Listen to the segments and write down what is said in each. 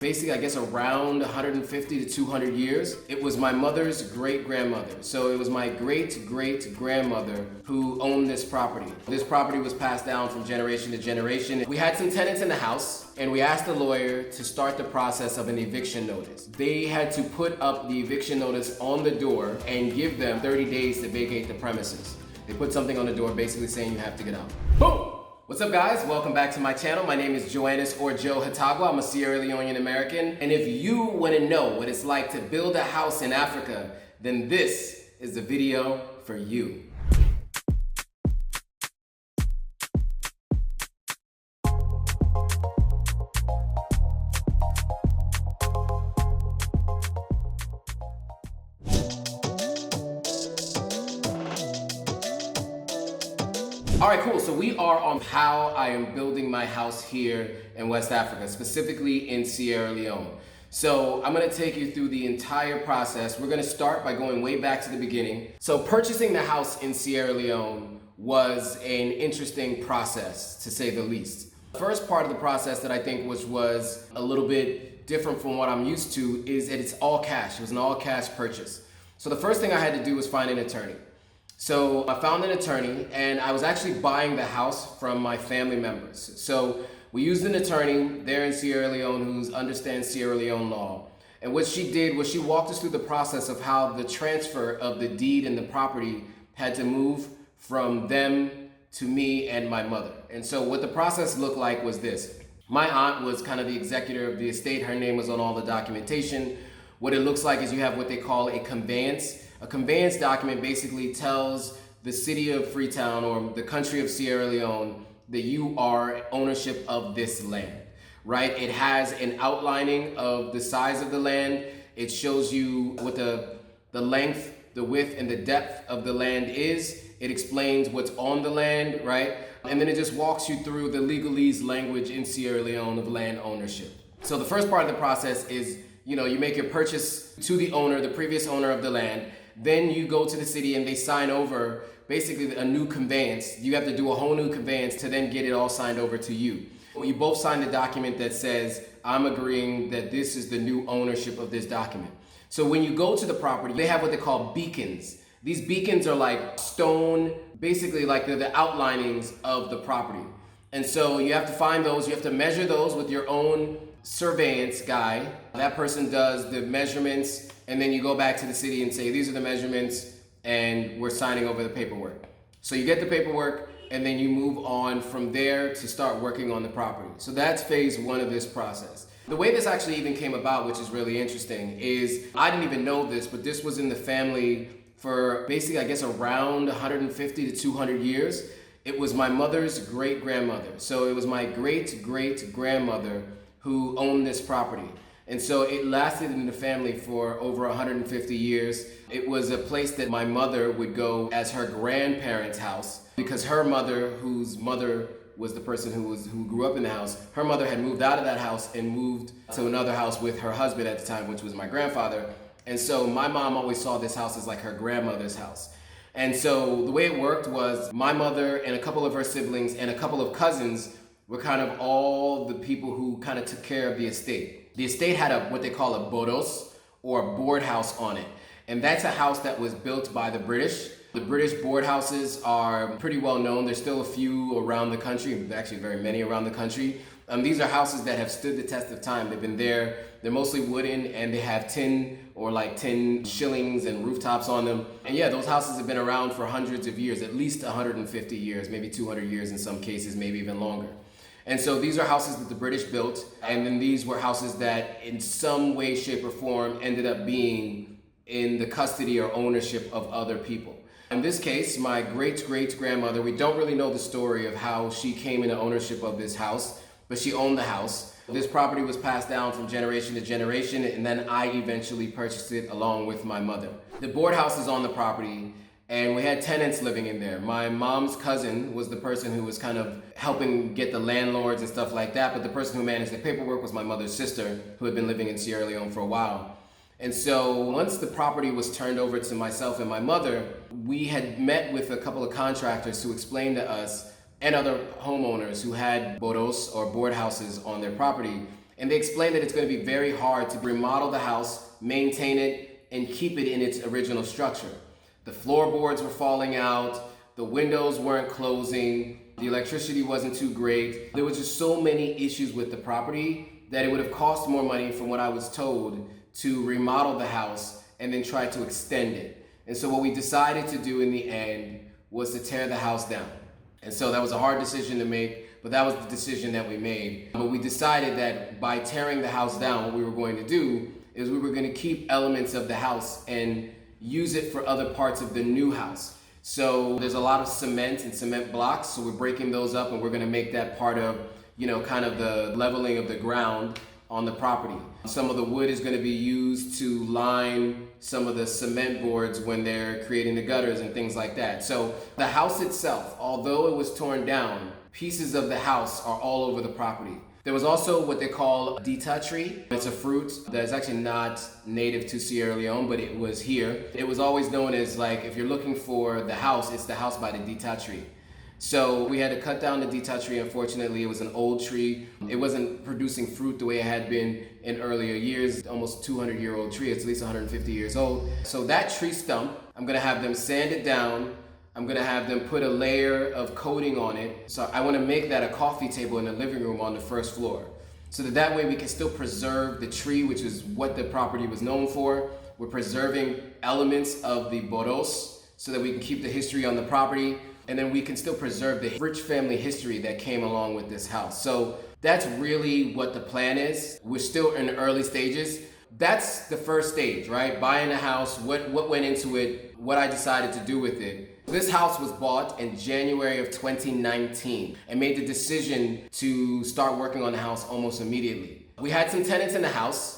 basically, I guess around 150 to 200 years. It was my mother's great-grandmother. So it was my great-great-grandmother who owned this property. This property was passed down from generation to generation. We had some tenants in the house, and we asked the lawyer to start the process of an eviction notice. They had to put up the eviction notice on the door and give them 30 days to vacate the premises. They put something on the door basically saying you have to get out. Boom! What's up, guys? Welcome back to my channel. My name is Joannis or Joe Hotagua. I'm a Sierra Leonean American. And if you want to know what it's like to build a house in Africa, then this is the video for you. All right, cool. So we are on how I am building my house here in West Africa, specifically in Sierra Leone. So I'm gonna take you through the entire process. We're gonna start by going way back to the beginning. So purchasing the house in Sierra Leone was an interesting process, to say the least. The first part of the process that I think was a little bit different from what I'm used to is that it's all cash. It was an all cash purchase. So the first thing I had to do was find an attorney. So I found an attorney, and I was actually buying the house from my family members. So we used an attorney there in Sierra Leone who understands Sierra Leone law. And what she did was she walked us through the process of how the transfer of the deed and the property had to move from them to me and my mother. And so what the process looked like was this. My aunt was kind of the executor of the estate. Her name was on all the documentation. What it looks like is you have what they call a conveyance. A conveyance document basically tells the city of Freetown or the country of Sierra Leone that you are ownership of this land, right? It has an outlining of the size of the land. It shows you what the length, the width, and the depth of the land is. It explains what's on the land, right? And then it just walks you through the legalese language in Sierra Leone of land ownership. So the first part of the process is, you make your purchase to the owner, the previous owner of the land. Then you go to the city and they sign over basically a new conveyance. You have to do a whole new conveyance to then get it all signed over to you. You both sign the document that says, I'm agreeing that this is the new ownership of this document. So when you go to the property, they have what they call beacons. These beacons are like stone, basically like they're the outlinings of the property. And so you have to find those, you have to measure those with your own surveillance guy. That person does the measurements, and then you go back to the city and say, these are the measurements, and we're signing over the paperwork. So you get the paperwork, and then you move on from there to start working on the property. So that's phase one of this process. The way this actually even came about, which is really interesting, is I didn't even know this, but this was in the family for basically, I guess, around 150 to 200 years. It was my mother's great-grandmother. So it was my great-great-grandmother who owned this property. And so it lasted in the family for over 150 years. It was a place that my mother would go as her grandparents' house because her mother, whose mother was the person who grew up in the house, her mother had moved out of that house and moved to another house with her husband at the time, which was my grandfather. And so my mom always saw this house as like her grandmother's house. And so the way it worked was my mother and a couple of her siblings and a couple of cousins were kind of all the people who kind of took care of the estate. The estate had what they call a bodos, or a board house on it. And that's a house that was built by the British. The British board houses are pretty well known. There's still a few around the country, actually very many around the country. These are houses that have stood the test of time. They've been there. They're mostly wooden, and they have tin shillings and rooftops on them. And yeah, those houses have been around for hundreds of years, at least 150 years, maybe 200 years in some cases, maybe even longer. And so these are houses that the British built, and then these were houses that in some way, shape, or form ended up being in the custody or ownership of other people. In this case, my great-great-grandmother, we don't really know the story of how she came into ownership of this house, but she owned the house. This property was passed down from generation to generation, and then I eventually purchased it along with my mother. The board house is on the property, and we had tenants living in there. My mom's cousin was the person who was kind of helping get the landlords and stuff like that, but the person who managed the paperwork was my mother's sister, who had been living in Sierra Leone for a while. And so once the property was turned over to myself and my mother, we had met with a couple of contractors who explained to us and other homeowners who had bodos or board houses on their property And they explained that it's going to be very hard to remodel the house, maintain it, and keep it in its original structure. The floorboards were falling out, the windows weren't closing, the electricity wasn't too great. There was just so many issues with the property that it would have cost more money, from what I was told, to remodel the house and then try to extend it. And so what we decided to do in the end was to tear the house down. And so that was a hard decision to make, but that was the decision that we made. But we decided that by tearing the house down, what we were going to do is we were going to keep elements of the house and use it for other parts of the new house. So there's a lot of cement and cement blocks, so we're breaking those up and we're going to make that part of, kind of the leveling of the ground on the property. Some of the wood is going to be used to line some of the cement boards when they're creating the gutters and things like that. So the house itself, although it was torn down, pieces of the house are all over the property. There was also what they call a dita tree. It's a fruit that is actually not native to Sierra Leone, but it was here. It was always known as, like, if you're looking for the house, it's the house by the dita tree. So we had to cut down the dita tree. Unfortunately, it was an old tree. It wasn't producing fruit the way it had been in earlier years. Almost 200-year-old tree. It's at least 150 years old. So that tree stump, I'm gonna have them sand it down. I'm gonna have them put a layer of coating on it. So I wanna make that a coffee table in the living room on the first floor. So that way we can still preserve the tree, which is what the property was known for. We're preserving elements of the boros so that we can keep the history on the property. And then we can still preserve the rich family history that came along with this house. So that's really what the plan is. We're still in the early stages. That's the first stage, right? Buying a house, what went into it, what I decided to do with it. This house was bought in January of 2019 and made the decision to start working on the house almost immediately. We had some tenants in the house,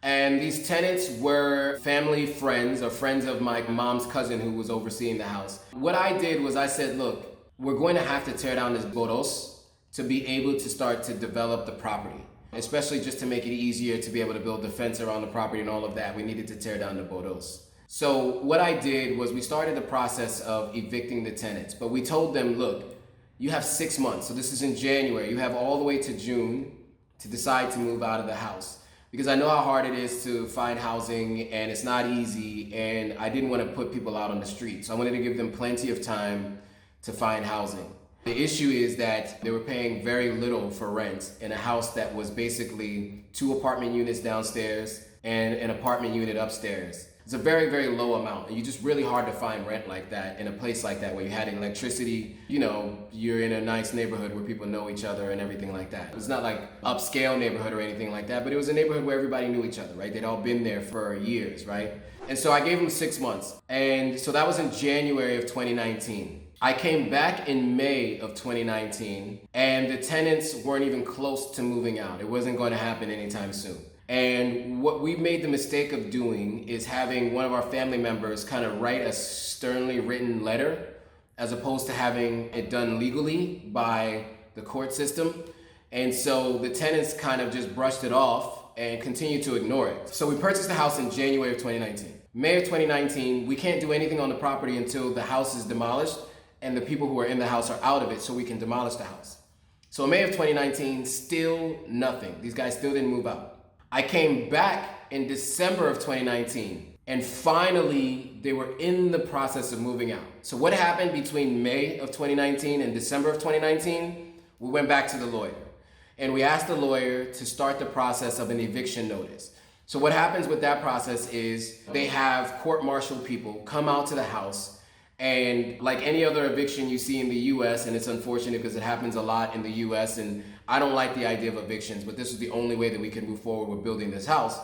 and these tenants were family friends or friends of my mom's cousin who was overseeing the house. What I did was I said, look, we're going to have to tear down this boros to be able to start to develop the property, especially just to make it easier to be able to build the fence around the property and all of that. We needed to tear down the boros. So what I did was we started the process of evicting the tenants, but we told them, look, you have 6 months. So this is in January. You have all the way to June to decide to move out of the house. Because I know how hard it is to find housing, and it's not easy, and I didn't want to put people out on the street. So I wanted to give them plenty of time to find housing. The issue is that they were paying very little for rent in a house that was basically 2 apartment units downstairs and an apartment unit upstairs. It's a very, very low amount, and you're just really hard to find rent like that in a place like that where you had electricity, you're in a nice neighborhood where people know each other and everything like that. It's not like upscale neighborhood or anything like that, but it was a neighborhood where everybody knew each other, right? They'd all been there for years, right? And so I gave them 6 months. And so that was in January of 2019. I came back in May of 2019, and the tenants weren't even close to moving out. It wasn't going to happen anytime soon. And what we made the mistake of doing is having one of our family members kind of write a sternly written letter as opposed to having it done legally by the court system. And so the tenants kind of just brushed it off and continued to ignore it. So we purchased the house in January of 2019. May of 2019, we can't do anything on the property until the house is demolished and the people who are in the house are out of it so we can demolish the house. So in May of 2019, still nothing. These guys still didn't move out. I came back in December of 2019, and finally they were in the process of moving out. So what happened between May of 2019 and December of 2019? We went back to the lawyer, and we asked the lawyer to start the process of an eviction notice. So what happens with that process is they have court-martial people come out to the house, and like any other eviction you see in the US, and it's unfortunate because it happens a lot in the US, and I don't like the idea of evictions, but this was the only way that we could move forward with building this house,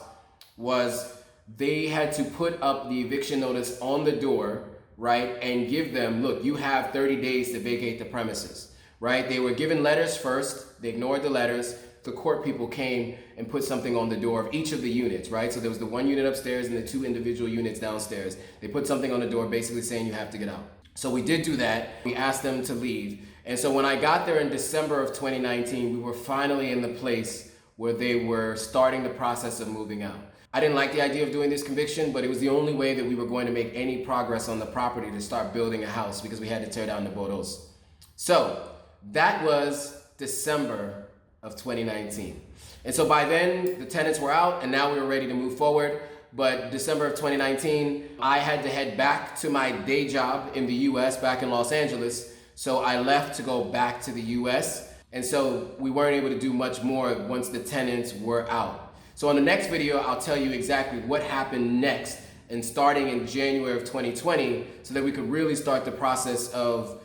was they had to put up the eviction notice on the door, right, and give them, look, you have 30 days to vacate the premises, right? They were given letters first, they ignored the letters, the court people came and put something on the door of each of the units, right? So there was the 1 unit upstairs and the 2 individual units downstairs. They put something on the door basically saying you have to get out. So we did do that. We asked them to leave. And so when I got there in December of 2019, we were finally in the place where they were starting the process of moving out. I didn't like the idea of doing this conviction, but it was the only way that we were going to make any progress on the property to start building a house because we had to tear down the boros. So that was December of 2019. And so by then, the tenants were out, and now we were ready to move forward. But December of 2019, I had to head back to my day job in the US, back in Los Angeles. So I left to go back to the US. And so we weren't able to do much more once the tenants were out. So on the next video, I'll tell you exactly what happened next and starting in January of 2020 so that we could really start the process of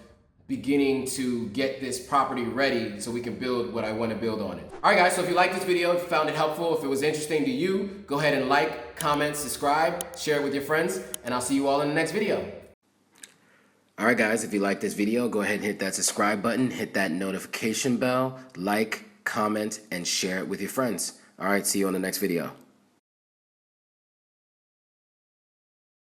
beginning to get this property ready so we can build what I want to build on it. All right, guys, so if you liked this video, if you found it helpful, if it was interesting to you, go ahead and like, comment, subscribe, share it with your friends, and I'll see you all in the next video. All right, guys, if you liked this video, go ahead and hit that subscribe button, hit that notification bell, like, comment, and share it with your friends. All right, see you on the next video.